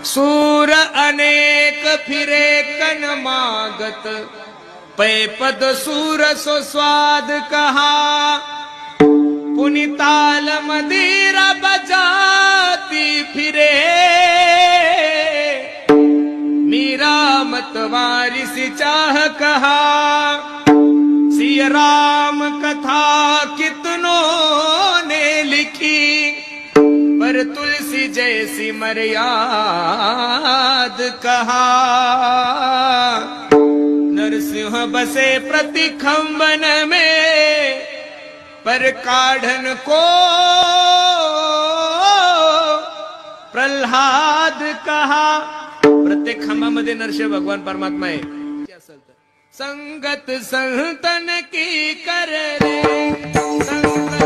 सूर अनेक फिरे कन मागत, पै पद सूर सो स्वाद कहा। पुनिताल मदिरा बजाती फिरे, मीरा मतवारी सी चाह कहा। सिया राम कथा कितनों ने लिखी, पर तुलसी जैसी मर्याद कहा। नरसिंह बसे प्रतिखंबन में, पर काढ़न को प्रल्हाद कहा। प्रत्येक खांबामध्ये नरसिंह भगवान परमात्मा आहे। संगत संतन की कर रे संगत